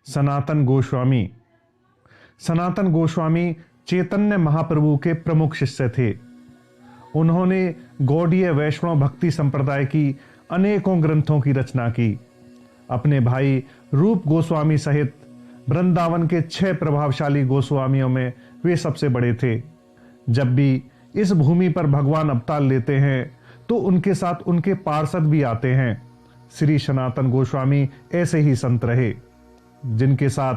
सनातन गोस्वामी। सनातन गोस्वामी चैतन्य महाप्रभु के प्रमुख शिष्य थे। उन्होंने गौड़ीय वैष्णव भक्ति संप्रदाय की अनेकों ग्रंथों की रचना की। अपने भाई रूप गोस्वामी सहित वृंदावन के 6 प्रभावशाली गोस्वामियों में वे सबसे बड़े थे। जब भी इस भूमि पर भगवान अवतार लेते हैं तो उनके साथ उनके पार्षद भी आते हैं। श्री सनातन गोस्वामी ऐसे ही संत रहे जिनके साथ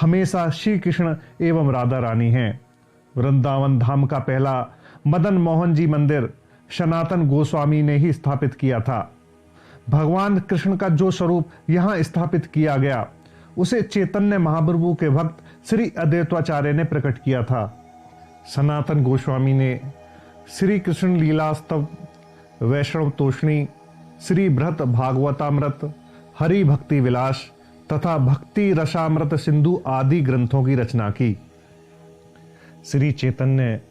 हमेशा श्री कृष्ण एवं राधा रानी हैं। वृंदावन धाम का पहला मदन मोहन जी मंदिर सनातन गोस्वामी ने ही स्थापित किया था। भगवान कृष्ण का जो स्वरूप यहां स्थापित किया गया उसे चैतन्य महाप्रभु के भक्त श्री अद्वैताचार्य ने प्रकट किया था। सनातन गोस्वामी ने श्री कृष्ण लीलास्तव, वैष्णव तोषणी, श्री भृत भागवतामृत, हरि भक्ति विलास तथा भक्ति रसामृत सिंधु आदि ग्रंथों की रचना की। श्री चैतन्य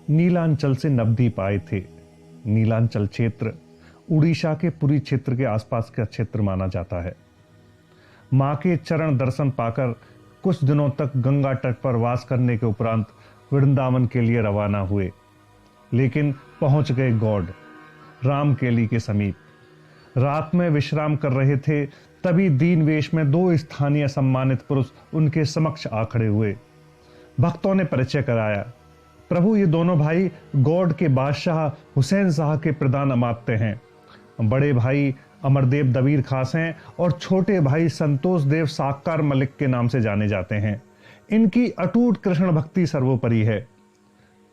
नीलांचल से नवद्वीप आए थे। नीलांचल क्षेत्र उड़ीसा के पुरी क्षेत्र के आसपास का क्षेत्र माना जाता है। मां के चरण दर्शन पाकर कुछ दिनों तक गंगा तट पर वास करने के उपरांत वृंदावन के लिए रवाना हुए, लेकिन पहुंच गए गौड़ रामकेली के समीप। रात में विश्राम कर रहे थे, तभी दीन वेश में 2 स्थानीय सम्मानित पुरुष उनके समक्ष आ खड़े हुए। भक्तों ने परिचय कराया, प्रभु ये दोनों भाई गौड़ के बादशाह हुसैन शाह के प्रधान अमात्य हैं। बड़े भाई अमरदेव दबीर खास हैं और छोटे भाई संतोष देव साक्कार मलिक के नाम से जाने जाते हैं। इनकी अटूट कृष्ण भक्ति सर्वोपरि है।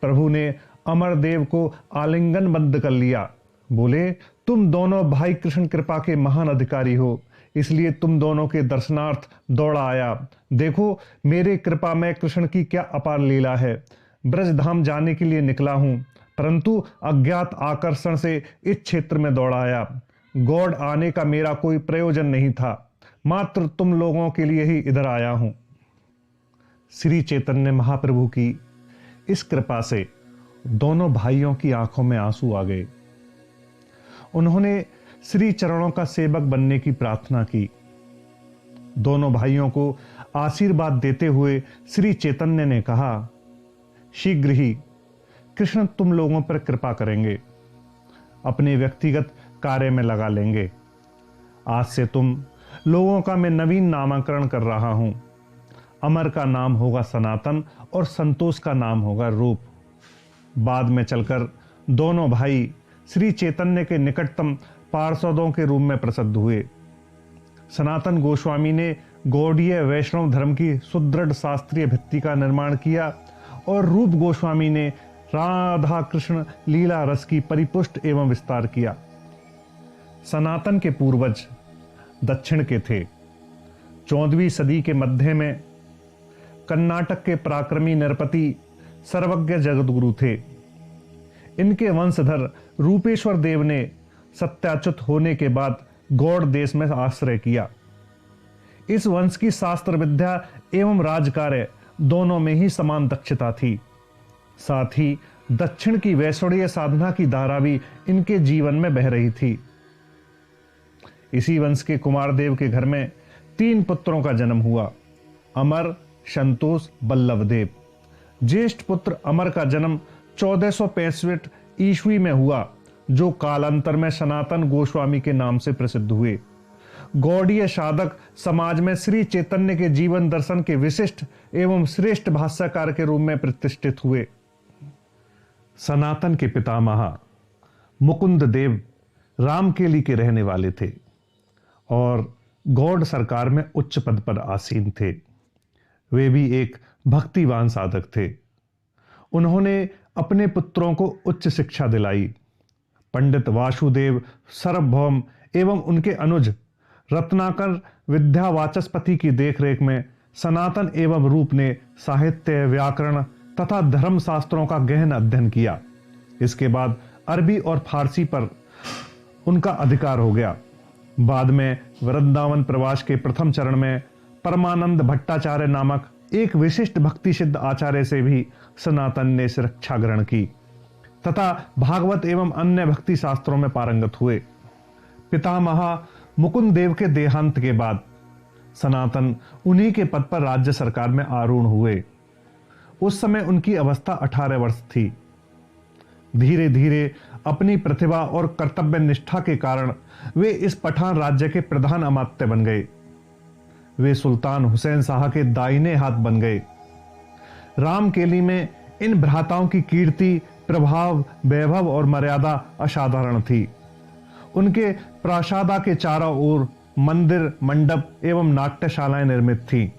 प्रभु ने अमरदेव को आलिंगन बंद कर लिया। बोले, तुम दोनों भाई कृष्ण कृपा के महान अधिकारी हो, इसलिए तुम दोनों के दर्शनार्थ दौड़ा आया। देखो मेरे कृपा में कृष्ण की क्या अपार लीला है। ब्रजधाम जाने के लिए निकला हूं, परंतु अज्ञात आकर्षण से इस क्षेत्र में दौड़ा आया। गौड़ आने का मेरा कोई प्रयोजन नहीं था, मात्र तुम लोगों के लिए ही इधर आया हूं। श्री चैतन्य महाप्रभु की इस कृपा से दोनों भाइयों की आंखों में आंसू आ गए। उन्होंने श्री चरणों का सेवक बनने की प्रार्थना की। दोनों भाइयों को आशीर्वाद देते हुए श्री चैतन्य ने कहा, शीघ्र ही कृष्ण तुम लोगों पर कृपा करेंगे, अपने व्यक्तिगत कार्य में लगा लेंगे। आज से तुम लोगों का मैं नवीन नामकरण कर रहा हूं। अमर का नाम होगा सनातन और संतोष का नाम होगा रूप। बाद में चलकर दोनों भाई श्री चैतन्य के निकटतम पार्षदों के रूप में प्रसिद्ध हुए। सनातन गोस्वामी ने गौड़ीय वैष्णव धर्म की सुदृढ़ शास्त्रीय भित्ति का निर्माण किया और रूप गोस्वामी ने राधा कृष्ण लीला रस की परिपुष्ट एवं विस्तार किया। सनातन के पूर्वज दक्षिण के थे। 14वीं सदी के मध्य में कर्नाटक के पराक्रमी नरपति सर्वज्ञ जगतगुरु थे। इनके वंशधर रूपेश्वर देव ने सत्याच्युत होने के बाद गौड़ देश में आश्रय किया। इस वंश की शास्त्र विद्या एवं राजकार्य दोनों में ही समान दक्षता थी। साथ ही दक्षिण की वैष्णवीय साधना की धारा भी इनके जीवन में बह रही थी। इसी वंश के कुमार देव के घर में 3 पुत्रों का जन्म हुआ, अमर, संतोष, बल्लभदेव। ज्येष्ठ पुत्र अमर का जन्म 1465 ईस्वी में हुआ, जो कालांतर में सनातन गोस्वामी के नाम से प्रसिद्ध हुए। गौड़ीय साधक समाज में श्री चैतन्य के जीवन दर्शन के विशिष्ट एवं श्रेष्ठ भाष्यकार के रूप में प्रतिष्ठित हुए। सनातन के पितामह मुकुंद देव रामकेली के रहने वाले थे और गौड़ सरकार में उच्च पद पर आसीन थे। वे भी एक भक्तिवान साधक थे। उन्होंने अपने पुत्रों को उच्च शिक्षा दिलाई। पंडित वासुदेव सार्वभौम एवं उनके अनुज रत्नाकर विद्यावाचस्पति की देखरेख में सनातन एवं रूप ने साहित्य, व्याकरण तथा धर्म शास्त्रों का गहन अध्ययन किया। इसके बाद अरबी और फारसी पर उनका अधिकार हो गया। बाद में वृंदावन प्रवास के प्रथम चरण में परमानंद भट्टाचार्य नामक एक विशिष्ट भक्ति सिद्ध आचार्य से भी सनातन ने शिक्षा ग्रहण की तथा भागवत एवं अन्य भक्ति शास्त्रों में पारंगत हुए। पितामह मुकुंद देव के देहांत के बाद सनातन उन्हीं के पद पर राज्य सरकार में आरूढ़ हुए। उस समय उनकी अवस्था 18 वर्ष थी। धीरे धीरे अपनी प्रतिभा और कर्तव्य निष्ठा के कारण वे इस पठान राज्य के प्रधान अमात्य बन गए। वे सुल्तान हुसैन शाह के दाहिने हाथ बन गए। रामकेली में इन भ्राताओं की कीर्ति, प्रभाव, वैभव और मर्यादा असाधारण थी। उनके प्रासादा के चारों ओर मंदिर, मंडप एवं नाट्यशालाएं निर्मित थी।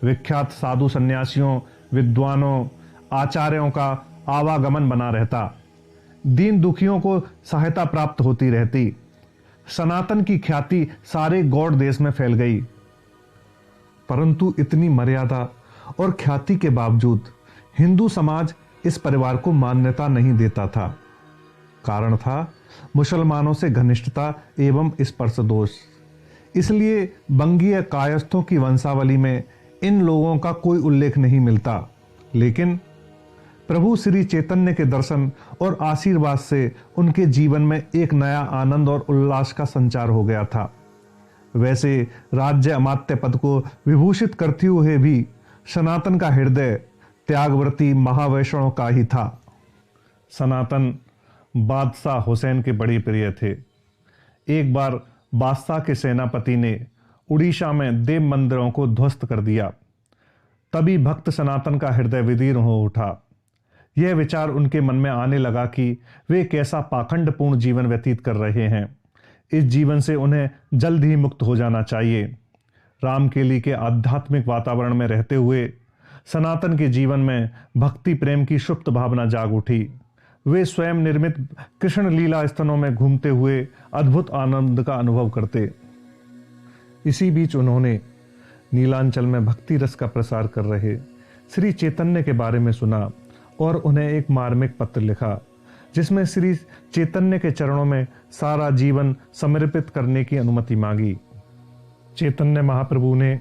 विख्यात साधु सन्यासियों, विद्वानों, आचार्यों का आवागमन बना रहता। दीन दुखियों को सहायता प्राप्त होती रहती। सनातन की ख्याति सारे गौड़ देश में फैल गई। परंतु इतनी मर्यादा और ख्याति के बावजूद हिंदू समाज इस परिवार को मान्यता नहीं देता था। कारण था मुसलमानों से घनिष्ठता एवं स्पर्शदोष। इसलिए बंगीय कायस्थों की वंशावली में इन लोगों का कोई उल्लेख नहीं मिलता। लेकिन प्रभु श्री चैतन्य के दर्शन और आशीर्वाद से उनके जीवन में एक नया आनंद और उल्लास का संचार हो गया था। वैसे राज्य अमात्य पद को विभूषित करते हुए भी सनातन का हृदय त्यागव्रती महावैष्णव का ही था। सनातन बादशाह हुसैन के बड़े प्रिय थे। एक बार बादशाह के सेनापति ने उड़ीसा में देव मंदिरों को ध्वस्त कर दिया। तभी भक्त सनातन का हृदय विदीर्ण हो उठा। यह विचार उनके मन में आने लगा कि वे कैसा पाखंडपूर्ण जीवन व्यतीत कर रहे हैं। इस जीवन से उन्हें जल्द ही मुक्त हो जाना चाहिए। रामकेली के आध्यात्मिक वातावरण में रहते हुए सनातन के जीवन में भक्ति प्रेम की सुप्त भावना जाग उठी। वे स्वयं निर्मित कृष्ण लीला स्थलों में घूमते हुए अद्भुत आनंद का अनुभव करते। इसी बीच उन्होंने नीलांचल में भक्ति रस का प्रसार कर रहे श्री चैतन्य के बारे में सुना और उन्हें एक मार्मिक पत्र लिखा, जिसमें श्री चैतन्य के चरणों में सारा जीवन समर्पित करने की अनुमति मांगी। चैतन्य महाप्रभु ने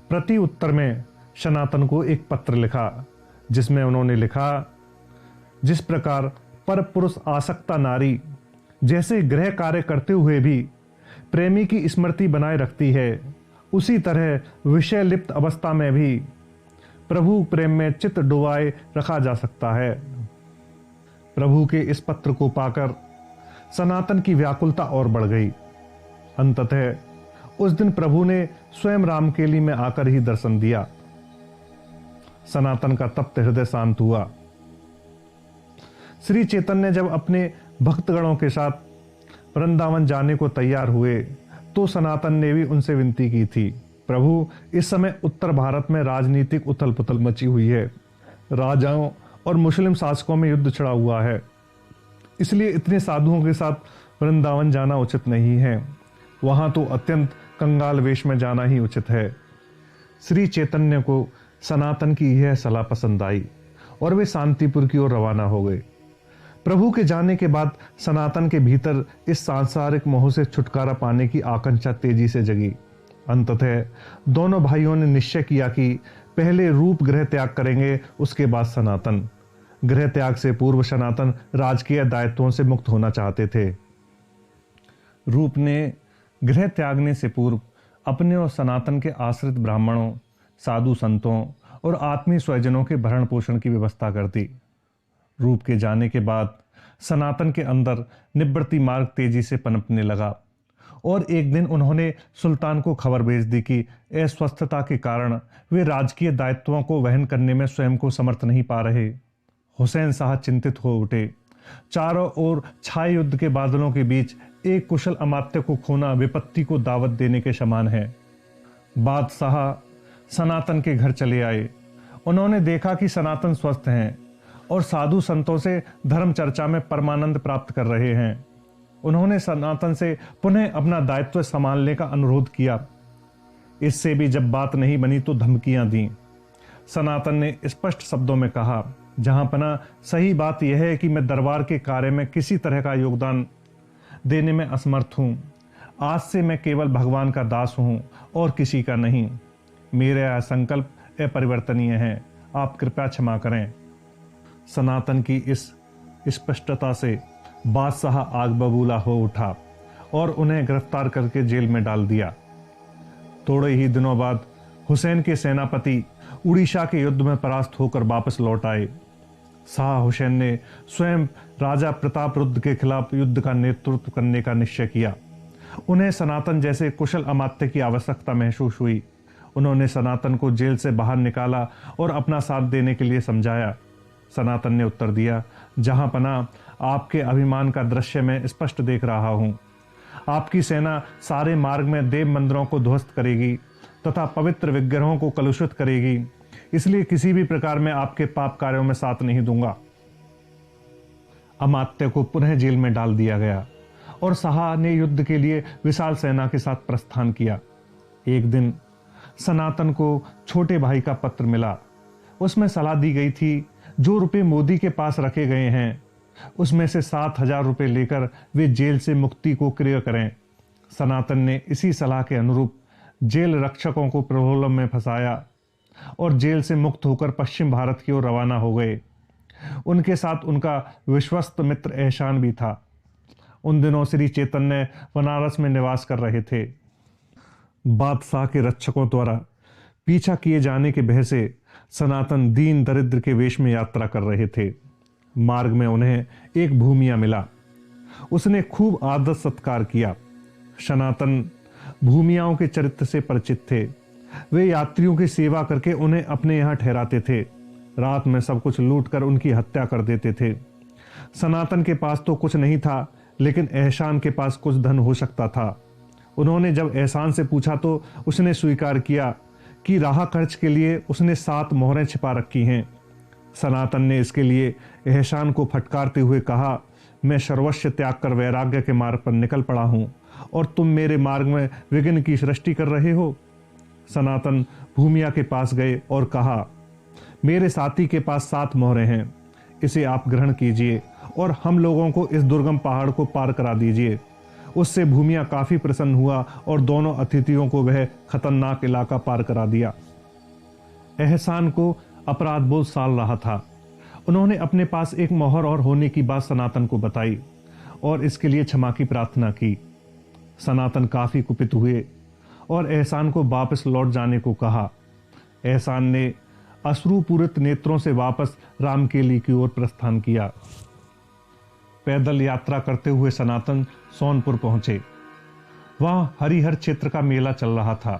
प्रति उत्तर में सनातन को एक पत्र लिखा, जिसमें उन्होंने लिखा, जिस प्रकार पर पुरुष आसक्ता नारी जैसे गृह कार्य करते हुए भी प्रेमी की स्मृति बनाए रखती है, उसी तरह विषय लिप्त अवस्था में भी प्रभु प्रेम में चित्त डुबाए रखा जा सकता है। प्रभु के इस पत्र को पाकर सनातन की व्याकुलता और बढ़ गई। अंततः उस दिन प्रभु ने स्वयं रामकेली में आकर ही दर्शन दिया। सनातन का तप्त हृदय शांत हुआ। श्री चैतन्य जब अपने भक्तगणों के साथ वृंदावन जाने को तैयार हुए तो सनातन ने भी उनसे विनती की थी। प्रभु, इस समय उत्तर भारत में राजनीतिक उथल पुथल मची हुई है। राजाओं और मुस्लिम शासकों में युद्ध छिड़ा हुआ है। इसलिए इतने साधुओं के साथ वृंदावन जाना उचित नहीं है। वहां तो अत्यंत कंगाल वेश में जाना ही उचित है। श्री चैतन्य को सनातन की यह सलाह पसंद आई और वे शांतिपुर की ओर रवाना हो गए। प्रभु के जाने के बाद सनातन के भीतर इस सांसारिक मोह से छुटकारा पाने की आकांक्षा तेजी से जगी। अंततः दोनों भाइयों ने निश्चय किया कि पहले रूप गृह त्याग करेंगे, उसके बाद सनातन। गृह त्याग से पूर्व सनातन राजकीय दायित्वों से मुक्त होना चाहते थे। रूप ने गृह त्यागने से पूर्व अपने और सनातन के आश्रित ब्राह्मणों, साधु संतों और आत्मीय स्वजनों के भरण पोषण की व्यवस्था कर दी। रूप के जाने के बाद सनातन के अंदर निवृत्ति मार्ग तेजी से पनपने लगा और एक दिन उन्होंने सुल्तान को खबर भेज दी कि अस्वस्थता के कारण वे राजकीय दायित्वों को वहन करने में स्वयं को समर्थ नहीं पा रहे। हुसैन शाह चिंतित हो उठे। चारों ओर छाए युद्ध के बादलों के बीच एक कुशल अमात्य को खोना विपत्ति को दावत देने के समान है। बादशाह सनातन के घर चले आए। उन्होंने देखा कि सनातन स्वस्थ हैं और साधु संतों से धर्म चर्चा में परमानंद प्राप्त कर रहे हैं। उन्होंने सनातन से पुनः अपना दायित्व संभालने का अनुरोध किया। इससे भी जब बात नहीं बनी तो धमकियां दी। सनातन ने स्पष्ट शब्दों में कहा, जहां पना सही बात यह है कि मैं दरबार के कार्य में किसी तरह का योगदान देने में असमर्थ हूं। आज से मैं केवल भगवान का दास हूं और किसी का नहीं। मेरा संकल्प अपरिवर्तनीय है। आप कृपया क्षमा करें। सनातन की इस स्पष्टता से बादशाह आग बबूला हो उठा और उन्हें गिरफ्तार करके जेल में डाल दिया। थोड़े ही दिनों बाद हुसैन के सेनापति उड़ीसा के युद्ध में परास्त होकर वापस लौट आए। शाह हुसैन ने स्वयं राजा प्रतापरुद्र के खिलाफ युद्ध का नेतृत्व करने का निश्चय किया। उन्हें सनातन जैसे कुशल अमात्य की आवश्यकता महसूस हुई। उन्होंने सनातन को जेल से बाहर निकाला और अपना साथ देने के लिए समझाया। सनातन ने उत्तर दिया, जहां पनाह आपके अभिमान का दृश्य मैं स्पष्ट देख रहा हूं। आपकी सेना सारे मार्ग में देव मंदिरों को ध्वस्त करेगी तथा पवित्र विग्रहों को कलुषित करेगी, इसलिए किसी भी प्रकार में आपके पाप कार्यों में साथ नहीं दूंगा। अमात्य को पुनः जेल में डाल दिया गया और शाह ने युद्ध के लिए विशाल सेना के साथ प्रस्थान किया। एक दिन सनातन को छोटे भाई का पत्र मिला। उसमें सलाह दी गई थी, जो रुपए मोदी के पास रखे गए हैं उसमें से 7,000 रुपए लेकर वे जेल से मुक्ति को क्रय करें। सनातन ने इसी सलाह के अनुरूप जेल रक्षकों को प्रलोभन में फंसाया और जेल से मुक्त होकर पश्चिम भारत की ओर रवाना हो गए। उनके साथ उनका विश्वस्त मित्र एहसान भी था। उन दिनों श्री चैतन्य बनारस में निवास कर रहे थे। बादशाह के रक्षकों द्वारा पीछा किए जाने के भय से सनातन दीन दरिद्र के वेश में यात्रा कर रहे थे। मार्ग में उन्हें एक भूमिया मिला। उसने खूब आदर सत्कार किया। सनातन भूमियाओं के चरित्र से परिचित थे। वे यात्रियों की सेवा करके उन्हें अपने यहाँ ठहराते थे। रात में सब कुछ लूट कर उनकी हत्या कर देते थे। सनातन के पास तो कुछ नहीं था, लेकिन एहसान के पास कुछ धन हो सकता था। उन्होंने जब एहसान से पूछा तो उसने स्वीकार किया कि राह खर्च के लिए उसने 7 मोहरें छिपा रखी हैं। सनातन ने इसके लिए एहसान को फटकारते हुए कहा, मैं सर्वस्व त्याग कर वैराग्य के मार्ग पर निकल पड़ा हूं और तुम मेरे मार्ग में विघ्न की सृष्टि कर रहे हो। सनातन भूमिया के पास गए और कहा, मेरे साथी के पास 7 मोहरें हैं, इसे आप ग्रहण कीजिए और हम लोगों को इस दुर्गम पहाड़ को पार करा दीजिए। उससे भूमिया काफी प्रसन्न हुआ और दोनों अतिथियों को वह खतरनाक इलाका पार करा दिया। एहसान को अपराध बोध साल रहा था। उन्होंने अपने पास एक मोहर और होने की बात सनातन को बताई और इसके लिए क्षमा की प्रार्थना की। सनातन काफी कुपित हुए और एहसान को वापस लौट जाने को कहा। एहसान ने अश्रुपूरित नेत्रों से वापस रामकेली की ओर प्रस्थान किया। पैदल यात्रा करते हुए सनातन सोनपुर पहुंचे। वहां हरिहर क्षेत्र का मेला चल रहा था।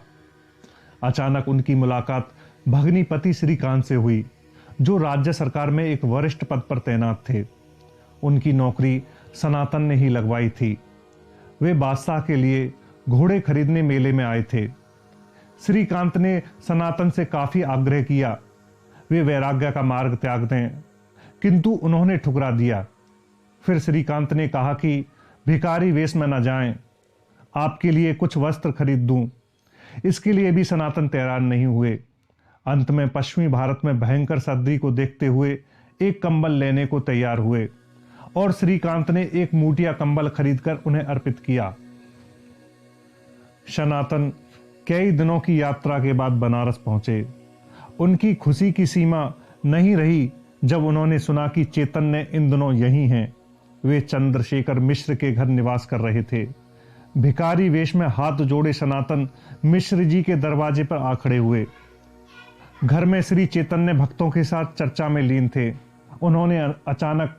अचानक उनकी मुलाकात भगनीपति श्रीकांत से हुई, जो राज्य सरकार में एक वरिष्ठ पद पर तैनात थे। उनकी नौकरी सनातन ने ही लगवाई थी। वे बादशाह के लिए घोड़े खरीदने मेले में आए थे। श्रीकांत ने सनातन से काफी आग्रह किया वे वैराग्य का मार्ग त्याग दें, किंतु उन्होंने ठुकरा दिया। फिर श्रीकांत ने कहा कि भिखारी वेश में न जाएं, आपके लिए कुछ वस्त्र खरीद दूं। इसके लिए भी सनातन तैयार नहीं हुए। अंत में पश्चिमी भारत में भयंकर सर्दी को देखते हुए एक कंबल लेने को तैयार हुए और श्रीकांत ने एक मूठिया कंबल खरीदकर उन्हें अर्पित किया। सनातन कई दिनों की यात्रा के बाद बनारस पहुंचे। उनकी खुशी की सीमा नहीं रही जब उन्होंने सुना कि चैतन्य इन दिनों यहीं हैं। वे चंद्रशेखर मिश्र के घर निवास कर रहे थे। भिखारी वेश में हाथ जोड़े सनातन मिश्र जी के दरवाजे पर आ खड़े हुए। घर में श्री चैतन्य भक्तों के साथ चर्चा में लीन थे। उन्होंने अचानक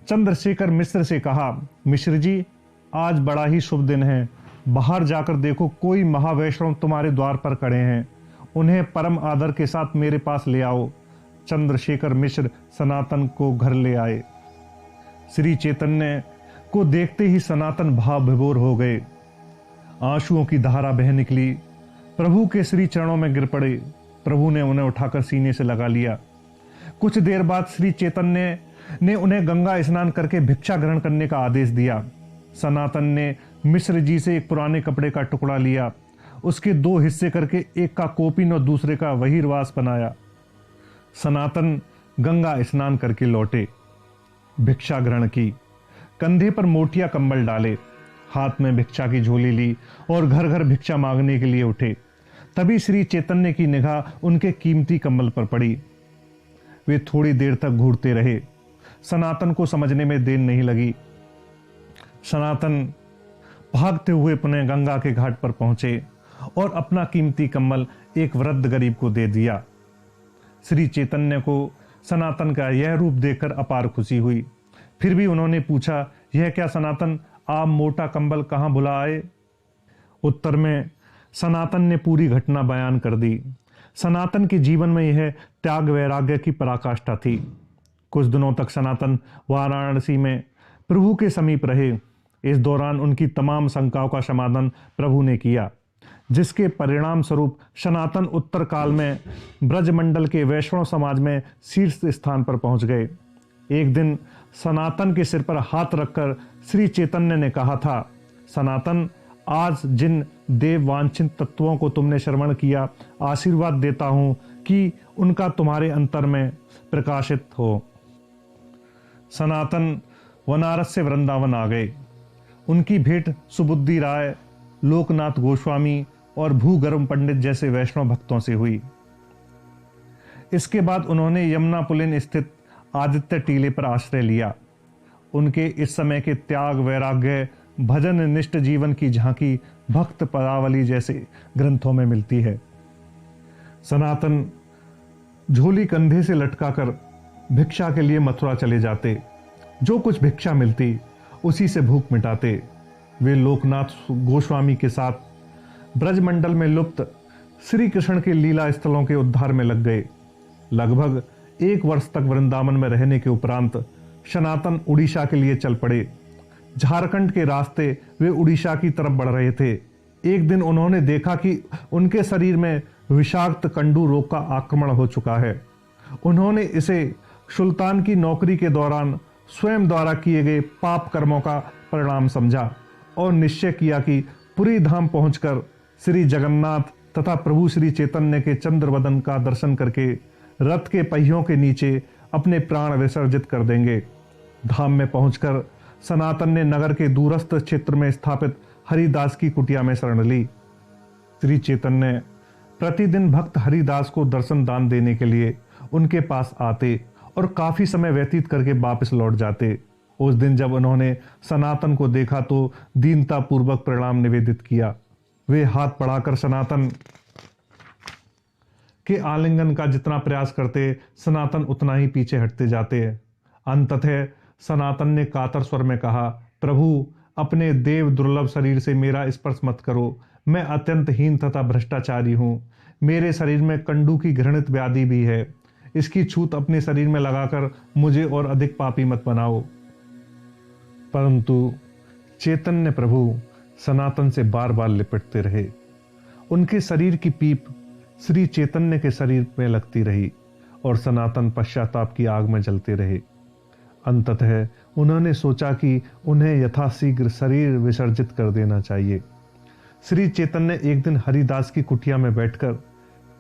चंद्रशेखर मिश्र से कहा, मिश्र जी, आज बड़ा ही शुभ दिन है। बाहर जाकर देखो, कोई महावैष्णव तुम्हारे द्वार पर खड़े हैं। उन्हें परम आदर के साथ मेरे पास ले आओ। चंद्रशेखर मिश्र सनातन को घर ले आए। श्री चैतन्य को देखते ही सनातन भाव विभोर हो गए। आंसुओं की धारा बह निकली। प्रभु के श्री चरणों में गिर पड़े। प्रभु ने उन्हें उठाकर सीने से लगा लिया। कुछ देर बाद श्री चैतन्य ने उन्हें गंगा स्नान करके भिक्षा ग्रहण करने का आदेश दिया। सनातन ने मिश्र जी से एक पुराने कपड़े का टुकड़ा लिया, उसके 2 हिस्से करके एक का कोपिन और दूसरे का वहीरवास बनाया। सनातन गंगा स्नान करके लौटे, भिक्षा ग्रहण की, कंधे पर मोटिया कंबल डाले, हाथ में भिक्षा की झोली ली और घर घर भिक्षा मांगने के लिए उठे। तभी श्री चैतन्य की निगाह उनके कीमती कंबल पर पड़ी। वे थोड़ी देर तक घूरते रहे। सनातन को समझने में देर नहीं लगी। सनातन भागते हुए पुनः गंगा के घाट पर पहुंचे और अपना कीमती कम्बल एक वृद्ध गरीब को दे दिया। श्री चैतन्य को सनातन का यह रूप देखकर अपार खुशी हुई। फिर भी उन्होंने पूछा, यह क्या सनातन, आप मोटा कंबल कहां भुला आए? उत्तर में सनातन ने पूरी घटना बयान कर दी। सनातन के जीवन में यह त्याग वैराग्य की पराकाष्ठा थी। कुछ दिनों तक सनातन वाराणसी में प्रभु के समीप रहे। इस दौरान उनकी तमाम शंकाओं का समाधान प्रभु ने किया, जिसके परिणाम स्वरूप सनातन उत्तर काल में ब्रजमंडल के वैष्णव समाज में शीर्ष स्थान पर पहुंच गए। एक दिन सनातन के सिर पर हाथ रखकर श्री चैतन्य ने कहा था, सनातन, आज जिन देव वांछित तत्वों को तुमने श्रवण किया, आशीर्वाद देता हूं कि उनका तुम्हारे अंतर में प्रकाशित हो। सनातन वनारस से वृंदावन आ गए। उनकी भेंट सुबुद्धि राय, लोकनाथ गोस्वामी और भूगर्भ पंडित जैसे वैष्णव भक्तों से हुई। इसके बाद उन्होंने यमुना पुलिन स्थित आदित्य टीले पर आश्रय लिया। उनके इस समय के त्याग वैराग्य, भजन निष्ठ जीवन की झांकी भक्त पदावली जैसे ग्रंथों में मिलती है। सनातन झोली कंधे से लटकाकर भिक्षा के लिए मथुरा चले जाते। जो कुछ भिक्षा मिलती उसी से भूख मिटाते। वे लोकनाथ गोस्वामी के साथ ब्रजमंडल में लुप्त श्री कृष्ण के लीला स्थलों के उद्धार में लग गए। लगभग 1 वर्ष तक वृंदावन में रहने के उपरांत सनातन उड़ीसा के लिए चल पड़े। झारखंड के रास्ते वे उड़ीसा की तरफ बढ़ रहे थे। एक दिन उन्होंने देखा कि उनके शरीर में विषाक्त कंडू रोग का आक्रमण हो चुका है। उन्होंने इसे सुल्तान की नौकरी के दौरान स्वयं द्वारा किए गए पाप कर्मों का परिणाम समझा और निश्चय किया कि पुरी धाम पहुंचकर श्री जगन्नाथ तथा प्रभु श्री चैतन्य के चंद्रवदन का दर्शन करके रथ के पहियों के नीचे अपने प्राण विसर्जित कर देंगे। धाम में पहुंचकर सनातन ने नगर के दूरस्थ क्षेत्र में स्थापित हरिदास की कुटिया में शरण ली। श्री चैतन्य प्रतिदिन भक्त हरिदास को दर्शन दान देने के लिए उनके पास आते और काफी समय व्यतीत करके वापस लौट जाते। उस दिन जब उन्होंने सनातन को देखा तो दीनता पूर्वक प्रणाम निवेदित किया। वे हाथ बढ़ाकर सनातन के आलिंगन का जितना प्रयास करते, सनातन उतना ही पीछे हटते जाते। अंततः सनातन ने कातर स्वर में कहा, प्रभु, अपने देव दुर्लभ शरीर से मेरा स्पर्श मत करो। मैं अत्यंत हीन तथा भ्रष्टाचारी हूं। मेरे शरीर में कंडू की घृणित व्याधि भी है। इसकी छूत अपने शरीर में लगाकर मुझे और अधिक पापी मत बनाओ। परंतु चैतन्य प्रभु सनातन से बार बार लिपटते रहे। उनके शरीर की पीप श्री चैतन्य के शरीर में लगती रही और सनातन पश्चाताप की आग में जलते रहे। अंततः उन्होंने सोचा कि उन्हें यथाशीघ्र शरीर विसर्जित कर देना चाहिए। श्री चैतन्य एक दिन हरिदास की कुटिया में बैठकर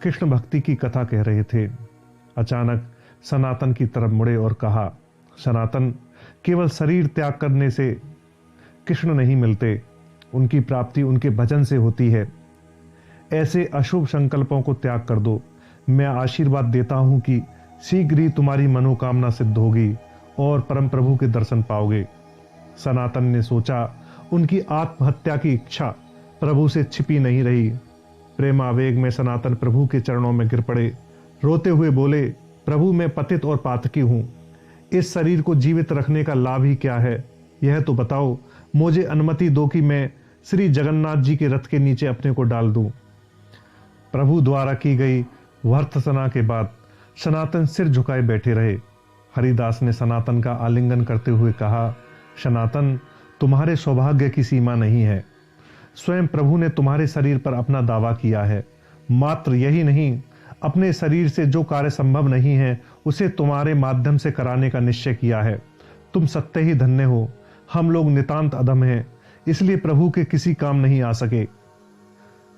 कृष्ण भक्ति की कथा कह रहे थे। अचानक सनातन की तरफ मुड़े और कहा, सनातन, केवल शरीर त्याग करने से कृष्ण नहीं मिलते, उनकी प्राप्ति उनके भजन से होती है। ऐसे अशुभ संकल्पों को त्याग कर दो। मैं आशीर्वाद देता हूं कि शीघ्र ही तुम्हारी मनोकामना सिद्ध होगी और परम प्रभु के दर्शन पाओगे। सनातन ने सोचा, उनकी आत्महत्या की इच्छा प्रभु से छिपी नहीं रही। प्रेमावेग में सनातन प्रभु के चरणों में गिर पड़े। रोते हुए बोले, प्रभु, मैं पतित और पातकी हूं। इस शरीर को जीवित रखने का लाभ ही क्या है, यह तो बताओ। मुझे अनुमति दो कि मैं श्री जगन्नाथ जी के रथ के नीचे अपने को डाल दूं। प्रभु द्वारा की गई भर्त्सना के बाद सनातन सिर झुकाए बैठे रहे। हरिदास ने सनातन का आलिंगन करते हुए कहा, सनातन, तुम्हारे सौभाग्य की सीमा नहीं है। स्वयं प्रभु ने तुम्हारे शरीर पर अपना दावा किया है। मात्र यही नहीं, अपने शरीर से जो कार्य संभव नहीं है उसे तुम्हारे माध्यम से कराने का निश्चय किया है। तुम सत्य ही धन्य हो। हम लोग नितांत अधम हैं, इसलिए प्रभु के किसी काम नहीं आ सके।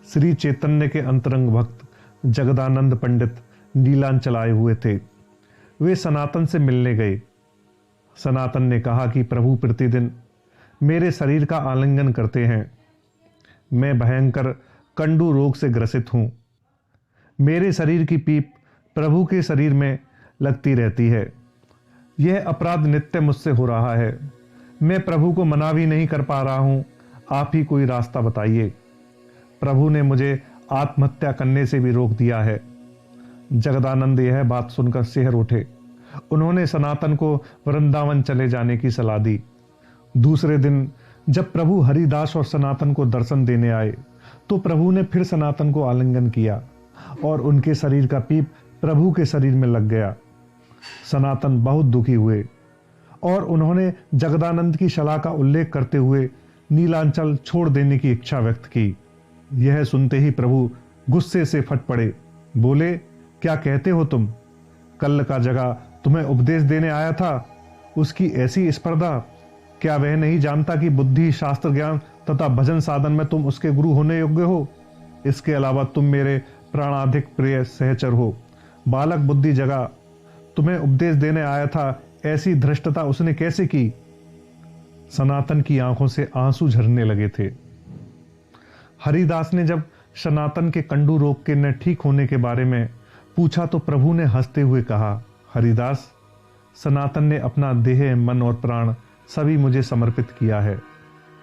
श्री चैतन्य के अंतरंग भक्त जगदानंद पंडित नीलांचल आए हुए थे। वे सनातन से मिलने गए। सनातन ने कहा कि प्रभु प्रतिदिन मेरे शरीर का आलिंगन करते हैं। मैं भयंकर कंडू रोग से ग्रसित हूं। मेरे शरीर की पीप प्रभु के शरीर में लगती रहती है। यह अपराध नित्य मुझसे हो रहा है। मैं प्रभु को मना भी नहीं कर पा रहा हूं। आप ही कोई रास्ता बताइए। प्रभु ने मुझे आत्महत्या करने से भी रोक दिया है। जगदानंद यह बात सुनकर सिहर उठे। उन्होंने सनातन को वृंदावन चले जाने की सलाह दी। दूसरे दिन जब प्रभु हरिदास और सनातन को दर्शन देने आए तो प्रभु ने फिर सनातन को आलिंगन किया और उनके शरीर का पीप प्रभु के शरीर में लग गया। सनातन बहुत दुखी हुए और उन्होंने जगदानंद की सलाह का उल्लेख करते हुए नीलांचल छोड़ देने की इच्छा व्यक्त की। यह सुनते ही प्रभु गुस्से से फट पड़े। बोले, क्या कहते हो तुम? कल का जगह तुम्हें उपदेश देने आया था, उसकी ऐसी स्पर्धा? क्या वह नहीं जानता कि बुद्धि, शास्त्र ज्ञान तथा भजन साधन में तुम उसके गुरु होने योग्य हो? इसके अलावा तुम मेरे प्राणाधिक प्रिय सहचर हो। बालक बुद्धि जगह, तुम्हें उपदेश देने आया था, ऐसी धृष्टता उसने कैसे की? सनातन की आंखों से आंसू झरने लगे थे। हरिदास ने जब सनातन के कंडू रोग के न ठीक होने के बारे में पूछा तो प्रभु ने हंसते हुए कहा, हरिदास, सनातन ने अपना देह, मन और प्राण सभी मुझे समर्पित किया है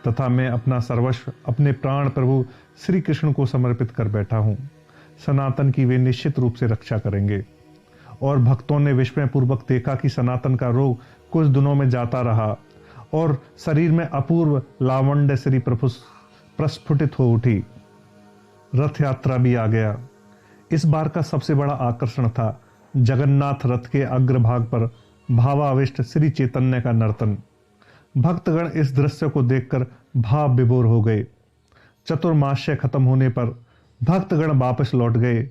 तथा मैं अपना सर्वस्व अपने प्राण प्रभु श्री कृष्ण को समर्पित कर बैठा हूं। सनातन की वे निश्चित रूप से रक्षा करेंगे। और भक्तों ने विस्मय पूर्वक देखा कि सनातन का रोग कुछ दिनों में जाता रहा और शरीर में अपूर्व लावण्य श्री प्रस्फुटित हो उठी। रथ यात्रा भी आ गया। इस बार का सबसे बड़ा आकर्षण था जगन्नाथ रथ के अग्रभाग पर भावाविष्ट श्री चैतन्य का नर्तन। भक्तगण इस दृश्य को देखकर भाव विभोर हो गए। चतुर्मास्य खत्म होने पर भक्तगण वापस लौट गए,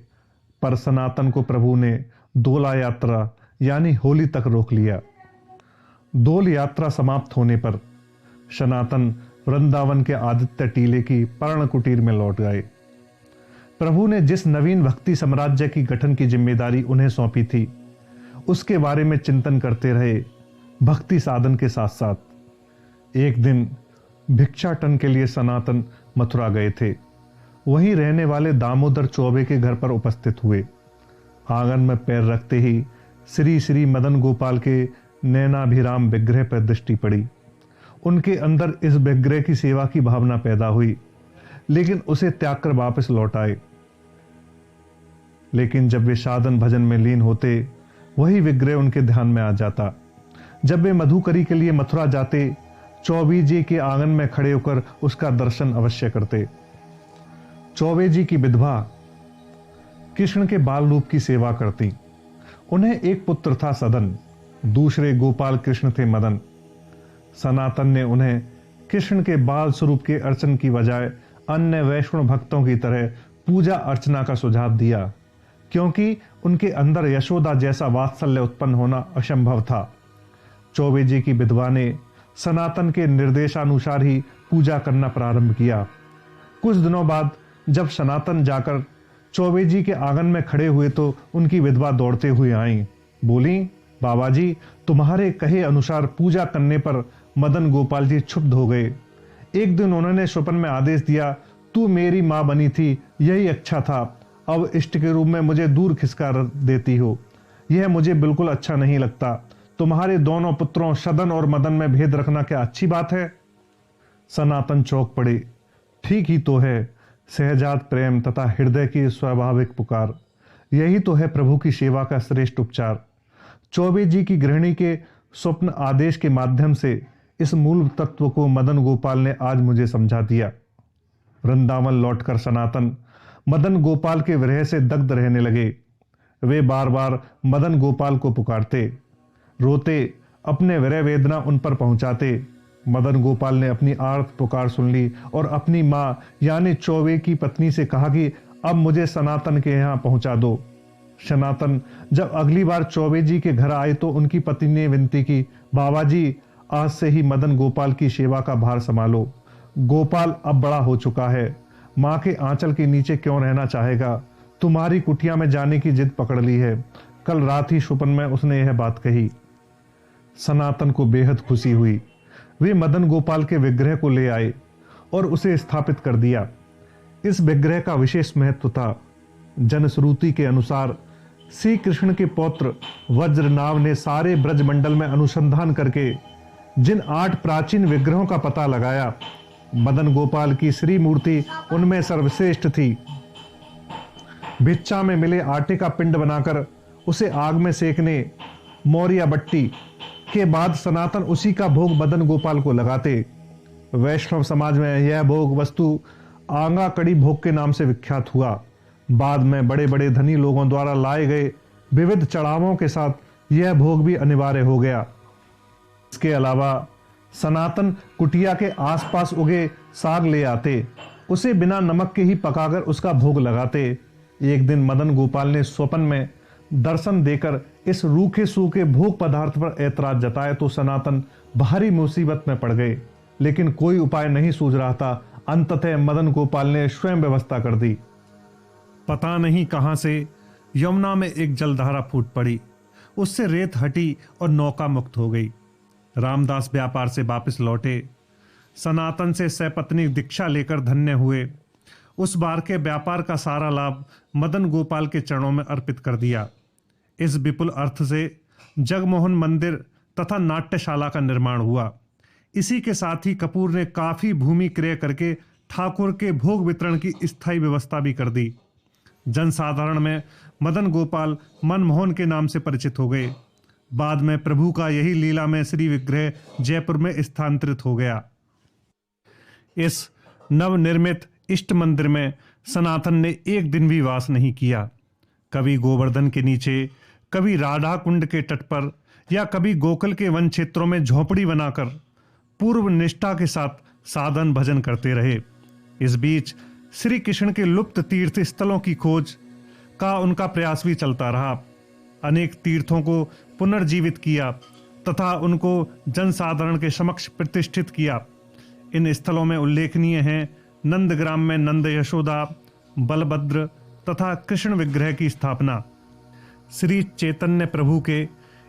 पर सनातन को प्रभु ने दोला यात्रा यानी होली तक रोक लिया। दोल यात्रा समाप्त होने पर सनातन वृंदावन के आदित्य टीले की पर्ण कुटीर में लौट गए। प्रभु ने जिस नवीन भक्ति साम्राज्य की गठन की जिम्मेदारी उन्हें सौंपी थी, उसके बारे में चिंतन करते रहे भक्ति साधन के साथ साथ। एक दिन भिक्षाटन के लिए सनातन मथुरा गए थे। वहीं रहने वाले दामोदर चौबे के घर पर उपस्थित हुए। आंगन में पैर रखते ही श्री श्री मदन गोपाल के नैनाभिराम विग्रह पर दृष्टि पड़ी। उनके अंदर इस विग्रह की सेवा की भावना पैदा हुई, लेकिन उसे त्याग कर वापस लौट आए। लेकिन जब वे साधन भजन में लीन होते, वही विग्रह उनके ध्यान में आ जाता। जब वे मधुकरी के लिए मथुरा जाते, चौबे जी के आंगन में खड़े होकर उसका दर्शन अवश्य करते। चौबे जी की विधवा कृष्ण के बाल रूप की सेवा करती। उन्हें एक पुत्र था सदन, दूसरे गोपाल कृष्ण थे मदन। सनातन ने उन्हें कृष्ण के बाल स्वरूप के अर्चन की बजाय अन्य वैष्णव भक्तों की तरह पूजा अर्चना का सुझाव दिया, क्योंकि उनके अंदर यशोदा जैसा वात्सल्य उत्पन्न होना असंभव था। चौबे जी की विधवा ने सनातन के निर्देशानुसार ही पूजा करना प्रारंभ किया। कुछ दिनों बाद जब सनातन जाकर चौबे जी के आंगन में खड़े हुए तो उनकी विधवा दौड़ते हुए आई। बोली, बाबा जी, तुम्हारे कहे अनुसार पूजा करने पर मदन गोपाल जी क्षुब्ध हो गए। एक दिन उन्होंने स्वप्न में आदेश दिया, तू मेरी मां बनी थी, यही अच्छा था, अब इष्ट के रूप में मुझे दूर खिसका देती हो। यह मुझे बिल्कुल अच्छा नहीं लगता। तुम्हारे दोनों पुत्रों सदन और मदन में भेद रखना क्या अच्छी बात है? सनातन चौंक पड़े। ठीक ही तो है, सहजात प्रेम तथा हृदय की स्वाभाविक पुकार, यही तो है प्रभु की सेवा का श्रेष्ठ उपचार। चौबे जी की गृहिणी के स्वप्न आदेश के माध्यम से इस मूल तत्व को मदन गोपाल ने आज मुझे समझा दिया। वृंदावन लौटकर सनातन मदन गोपाल के विरह से दग्ध रहने लगे। वे बार बार मदन गोपाल को पुकारते, रोते, अपने विरह वेदना उन पर पहुंचाते। मदन गोपाल ने अपनी आर्त पुकार सुन ली और अपनी मां यानी चौबे की पत्नी से कहा कि अब मुझे सनातन के यहां पहुंचा दो। सनातन जब अगली बार चौबे जी के घर आए तो उनकी पत्नी ने विनती की, बाबा जी, आज से ही मदन गोपाल की सेवा का भार संभालो। गोपाल अब बड़ा हो चुका है, मां के आंचल के नीचे क्यों रहना चाहेगा? तुम्हारी कुटिया में जाने की जिद पकड़ ली है। कल रात ही स्वप्न में उसने यह बात कही। सनातन को बेहद खुशी हुई। वे मदन गोपाल के विग्रह को ले आए और उसे स्थापित कर दिया। इस विग्रह का विशेष महत्व था। जनश्रुति के अनुसार श्री कृष्ण के पौत्र वज्रनाभ ने सारे ब्रजमंडल में अनुसंधान करके जिन 8 प्राचीन विग्रहों का पता लगाया, मदन गोपाल की श्री मूर्ति उनमें सर्वश्रेष्ठ थी। भिक्षा में मिले आटे का पिंड बनाकर उसे आग में सेकने मौर्या बट्टी के बाद सनातन उसी का भोग मदन गोपाल को लगाते। वैष्णव समाज में यह भोग वस्तु आंगा कड़ी भोग के नाम से विख्यात हुआ। बाद में बड़े बड़े धनी लोगों द्वारा लाए गए विविध चढ़ावों के साथ यह भोग भी अनिवार्य हो गया। इसके अलावा सनातन कुटिया के आसपास उगे साग ले आते, उसे बिना नमक के ही पकाकर उसका भोग लगाते। एक दिन मदन गोपाल ने स्वप्न में दर्शन देकर इस रूखे सूखे भोग पदार्थ पर ऐतराज जताए तो सनातन भारी मुसीबत में पड़ गए, लेकिन कोई उपाय नहीं सूझ रहा था। अंततः मदन गोपाल ने स्वयं व्यवस्था कर दी। पता नहीं कहां से यमुना में एक जलधारा फूट पड़ी, उससे रेत हटी और नौका मुक्त हो गई। रामदास व्यापार से वापस लौटे, सनातन से सपत्नी दीक्षा लेकर धन्य हुए। उस बार के व्यापार का सारा लाभ मदन गोपाल के चरणों में अर्पित कर दिया। इस विपुल अर्थ से जगमोहन मंदिर तथा नाट्यशाला का निर्माण हुआ। इसी के साथ ही कपूर ने काफी भूमि क्रय करके ठाकुर के भोग वितरण की स्थायी व्यवस्था भी कर दी। जनसाधारण में मदन गोपाल मनमोहन के नाम से परिचित हो गए। बाद में प्रभु का यही लीला में श्री विग्रह जयपुर में स्थानांतरित हो गया। इस नवनिर्मित इष्ट मंदिर में सनातन ने एक दिन भी वास नहीं किया। कभी गोवर्धन के नीचे, कभी राधा कुंड के तट पर या कभी गोकुल के वन क्षेत्रों में झोपड़ी बनाकर पूर्व निष्ठा के साथ साधन भजन करते रहे। इस बीच श्री कृष्ण के लुप्त तीर्थ स्थलों की खोज का उनका प्रयास भी चलता रहा। अनेक तीर्थों को पुनर्जीवित किया तथा उनको जनसाधारण के समक्ष प्रतिष्ठित किया। इन स्थलों में उल्लेखनीय हैं नंदग्राम में नंद यशोदा, बलभद्र तथा कृष्ण विग्रह की स्थापना। श्री चैतन्य प्रभु के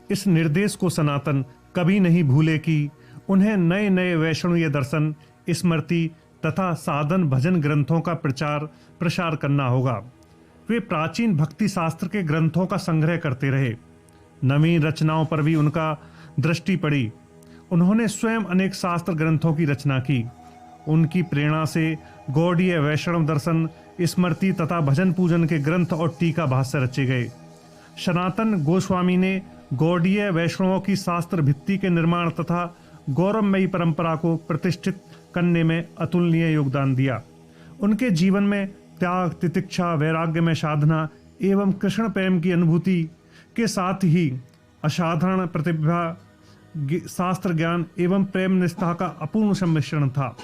इस निर्देश को सनातन कभी नहीं भूले कि उन्हें नए नए वैष्णवीय दर्शन, स्मृति तथा साधन भजन ग्रंथों का प्रचार प्रसार करना होगा। वे प्राचीन भक्ति शास्त्र के ग्रंथों का संग्रह करते रहे। नवीन रचनाओं पर भी उनका दृष्टि पड़ी। उन्होंने स्वयं अनेक शास्त्र ग्रंथों की रचना की। उनकी प्रेरणा से गौड़ीय वैष्णव दर्शन, स्मृति तथा भजन पूजन के ग्रंथ और टीका भाष्य रचे गए। सनातन गोस्वामी ने गौड़ीय वैष्णवों की शास्त्र भित्ति के निर्माण तथा गौरवमयी परंपरा को प्रतिष्ठित करने में अतुलनीय योगदान दिया। उनके जीवन में त्याग, तितिक्षा, वैराग्य में साधना एवं कृष्ण प्रेम की अनुभूति के साथ ही असाधारण प्रतिभा, शास्त्र ज्ञान एवं प्रेम निष्ठा का अपूर्ण सम्मिश्रण था।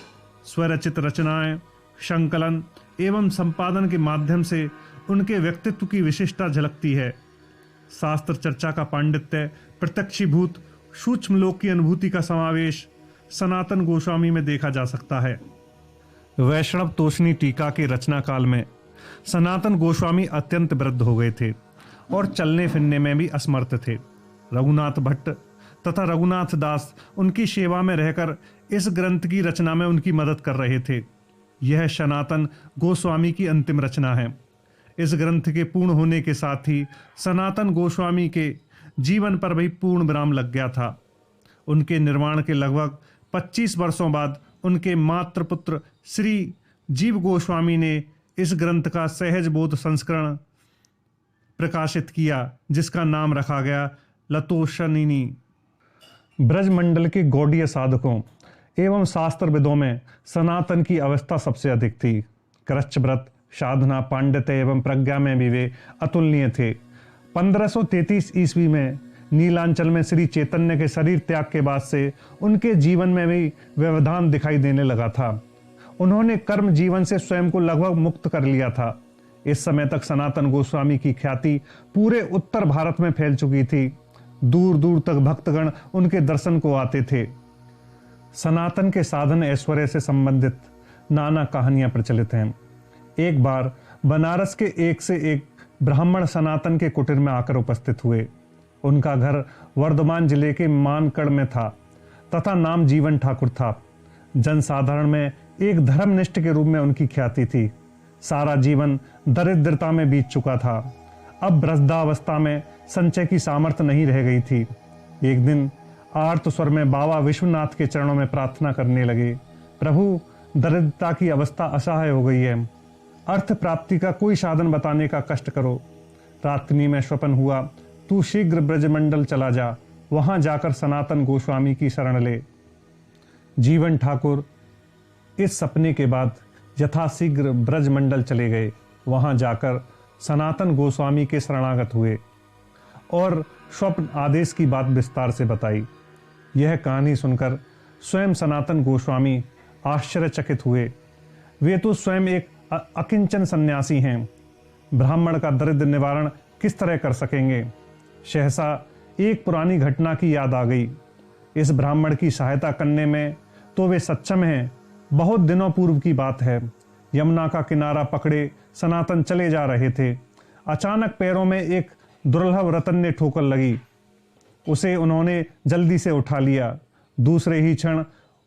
स्वरचित रचनाएं, संकलन एवं संपादन के माध्यम से उनके व्यक्तित्व की विशिष्टता झलकती है। शास्त्र चर्चा का पांडित्य, प्रत्यक्षीभूत सूक्ष्म लोक की अनुभूति का समावेश सनातन गोस्वामी में देखा जा सकता है। वैष्णव तोषणी टीका के रचना काल में सनातन गोस्वामी अत्यंत वृद्ध हो गए थे और चलने फिरने में भी असमर्थ थे। रघुनाथ भट्ट तथा रघुनाथ दास उनकी सेवा में रहकर इस ग्रंथ की रचना में उनकी मदद कर रहे थे। यह सनातन गोस्वामी की अंतिम रचना है। इस ग्रंथ के पूर्ण होने के साथ ही सनातन गोस्वामी के जीवन पर भी पूर्ण विराम लग गया था। उनके निर्माण के लगभग 25 वर्षों बाद उनके मात्र पुत्र श्री जीव गोस्वामी ने इस ग्रंथ का सहज बोध संस्करण प्रकाशित किया, जिसका नाम रखा गया लतोषनिनी। ब्रजमंडल के गौड़ीय साधकों एवं शास्त्रविदों में सनातन की अवस्था सबसे अधिक थी। कृच्छ व्रत, साधना, पांडित्य एवं प्रज्ञा में भी वे अतुलनीय थे। 1533 ईस्वी में नीलांचल में श्री चैतन्य के शरीर त्याग के बाद से उनके जीवन में भी व्यवधान दिखाई देने लगा था। उन्होंने कर्म जीवन से स्वयं को लगभग मुक्त कर लिया था। इस समय तक सनातन गोस्वामी की ख्याति पूरे उत्तर भारत में फैल चुकी थी। दूर दूर तक भक्तगण उनके दर्शन को आते थे। सनातन के साधन ऐश्वर्य से संबंधित नाना कहानियां प्रचलित हैं। एक बार बनारस के एक से एक ब्राह्मण सनातन के कुटीर में आकर उपस्थित हुए। उनका घर वर्धमान जिले के मानकड़ में था तथा नाम जीवन ठाकुर था। जनसाधारण में एक धर्मनिष्ठ के रूप में उनकी ख्याति थी। सारा जीवन दरिद्रता में बीत चुका था। अब वृद्धावस्था में संचय की सामर्थ्य नहीं रह गई थी। एक दिन आर्त स्वर में बाबा विश्वनाथ के चरणों में प्रार्थना करने लगे, प्रभु दरिद्रता की अवस्था असहाय हो गई है। अर्थ प्राप्ति का कोई साधन बताने का कष्ट करो। रात्रि में स्वप्न हुआ, तू शीघ्र ब्रजमंडल चला जा, वहां जाकर सनातन गोस्वामी की शरण ले। जीवन ठाकुर इस सपने के बाद यथाशीघ्र ब्रजमंडल चले गए। वहां जाकर सनातन गोस्वामी के शरणागत हुए और स्वप्न आदेश की बात विस्तार से बताई। यह कहानी सुनकर स्वयं सनातन गोस्वामी आश्चर्यचकित हुए। वे तो स्वयं एक अकिंचन सन्यासी हैं, ब्राह्मण का दरिद्र निवारण किस तरह कर सकेंगे। सहसा एक पुरानी घटना की याद आ गई। इस ब्राह्मण की सहायता करने में तो वे सक्षम हैं। बहुत दिनों पूर्व की बात है, यमुना का किनारा पकड़े सनातन चले जा रहे थे। अचानक पैरों में एक दुर्लभ रतन ने ठोकर लगी। उसे उन्होंने जल्दी से उठा लिया। दूसरे ही क्षण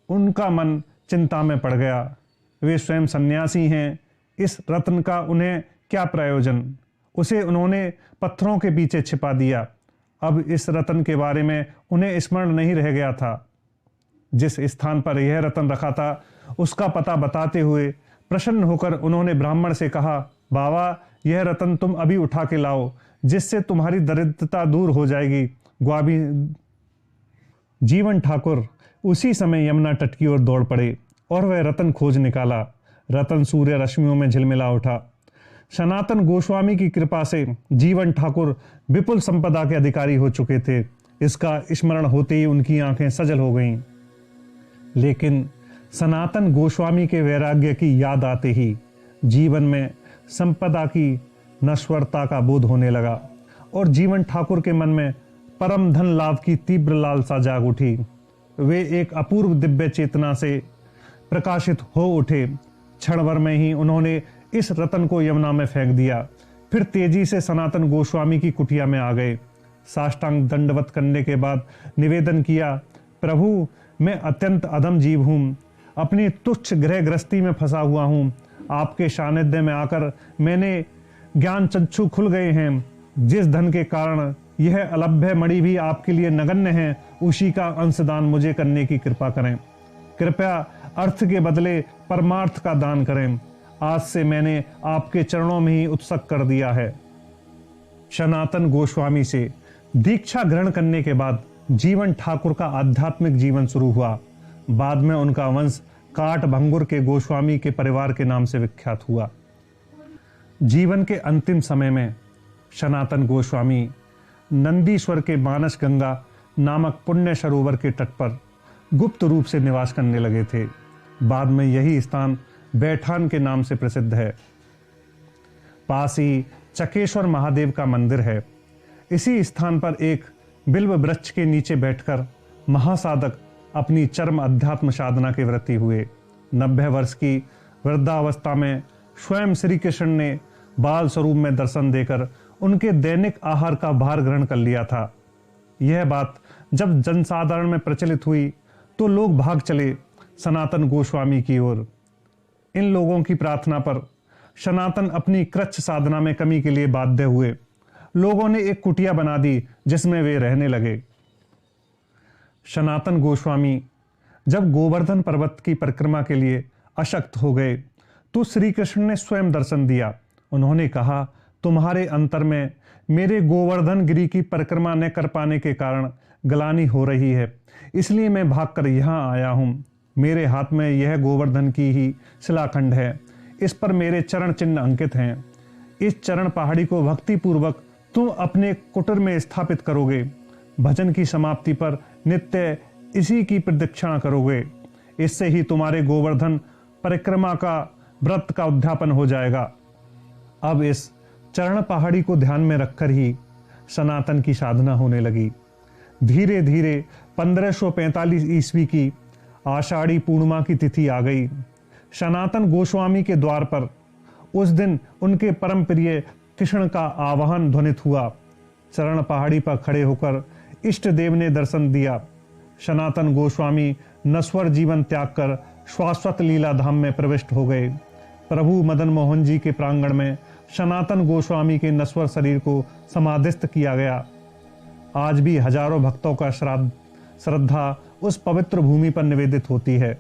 उनका मन चिंता में पड़ गया। वे स्वयं सन्यासी हैं, इस रत्न का उन्हें क्या प्रयोजन। उसे उन्होंने पत्थरों के पीछे छिपा दिया। अब इस रत्न के बारे में उन्हें स्मरण नहीं रह गया था। जिस स्थान पर यह रत्न रखा था उसका पता बताते हुए प्रसन्न होकर उन्होंने ब्राह्मण से कहा, बाबा यह रत्न तुम अभी उठा के लाओ, जिससे तुम्हारी दरिद्रता दूर हो जाएगी। ग्वाभी जीवन ठाकुर उसी समय यमुना तट की ओर दौड़ पड़े और वह रत्न खोज निकाला। रत्न सूर्य रश्मियों में झिलमिला उठा। सनातन गोस्वामी की कृपा से जीवन ठाकुर विपुल संपदा के अधिकारी हो चुके थे। इसका स्मरण होते ही उनकी आंखें सजल हो गईं। लेकिन सनातन गोस्वामी के वैराग्य की याद आते ही जीवन में संपदा की नश्वरता का बोध होने लगा और जीवन ठाकुर के मन में परम धन लाभ की तीव्र लालसा जाग उठी। वे एक अपूर्व दिव्य चेतना से प्रकाशित हो उठे। क्षण भर में ही उन्होंने इस रत्न को यमुना में फेंक दिया। फिर तेजी से सनातन गोस्वामी की कुटिया में आ गए। साष्टांग दंडवत करने के बाद निवेदन किया, प्रभु मैं अत्यंत अधम जीव हूँ, अपनी तुच्छ गृह गृहस्थी में फंसा हुआ हूँ। आपके सानिध्य में आकर मैंने ज्ञान चक्षु खुल गए हैं। जिस धन के कारण यह अलभ्य मणि भी आपके लिए नगण्य है, उसी का अंशदान मुझे करने की कृपा करें। कृपया अर्थ के बदले परमार्थ का दान करें। आज से मैंने आपके चरणों में ही उत्सुक कर दिया है। सनातन गोस्वामी से दीक्षा ग्रहण करने के बाद जीवन ठाकुर का आध्यात्मिक जीवन शुरू हुआ। बाद में उनका वंश काट भंगुर के गोस्वामी के परिवार के नाम से विख्यात हुआ। जीवन के अंतिम समय में सनातन गोस्वामी नंदीश्वर के मानस गंगा नामक पुण्य सरोवर के तट पर गुप्त रूप से निवास करने लगे थे। बाद में यही स्थान बैठान के नाम से प्रसिद्ध है। पास ही चकेश्वर महादेव का मंदिर है। इसी स्थान पर एक बिल्व वृक्ष के नीचे बैठकर महासाधक अपनी चरम अध्यात्म साधना के व्रती हुए। 90 वर्ष की वृद्धावस्था में स्वयं श्री कृष्ण ने बाल स्वरूप में दर्शन देकर उनके दैनिक आहार का भार ग्रहण कर लिया था। यह बात जब जनसाधारण में प्रचलित हुई तो लोग भाग चले सनातन गोस्वामी की ओर। इन लोगों की प्रार्थना पर सनातन अपनी कृच्छ साधना में कमी के लिए बाध्य हुए। लोगों ने एक कुटिया बना दी जिसमें वे रहने लगे। सनातन गोस्वामी जब गोवर्धन पर्वत की परिक्रमा के लिए अशक्त हो गए तो श्री कृष्ण ने स्वयं दर्शन दिया। उन्होंने कहा, तुम्हारे अंतर में मेरे गोवर्धन गिरी की परिक्रमा न कर पाने के कारण ग्लानि हो रही है, इसलिए मैं भागकर यहाँ आया हूँ। मेरे हाथ में यह गोवर्धन की ही शिलाखंड है। इस पर मेरे चरण चिन्ह अंकित हैं। इस चरण पहाड़ी को भक्ति पूर्वक तुम अपने कुटीर में स्थापित करोगे। भजन की समाप्ति पर नित्य इसी की प्रदक्षिणा करोगे। इससे ही तुम्हारे गोवर्धन परिक्रमा का व्रत का उद्यापन हो जाएगा। अब इस चरण पहाड़ी को ध्यान में रखकर ही सनातन की साधना होने लगी। धीरे धीरे 1545 ईस्वी की आषाढ़ी पूर्णिमा की तिथि आ गई। सनातन गोस्वामी के द्वार पर उस दिन उनके परम प्रिय कृष्ण का आवाहन ध्वनित हुआ। चरण पहाड़ी पर खड़े होकर इष्ट देव ने दर्शन दिया। सनातन गोस्वामी नश्वर जीवन त्याग कर शाश्वत लीला धाम में प्रविष्ट हो गए। प्रभु मदन मोहन जी के प्रांगण में सनातन गोस्वामी के नश्वर शरीर को समाधिस्थ किया गया। आज भी हजारों भक्तों का श्रद्धा उस पवित्र भूमि पर निवेदित होती है।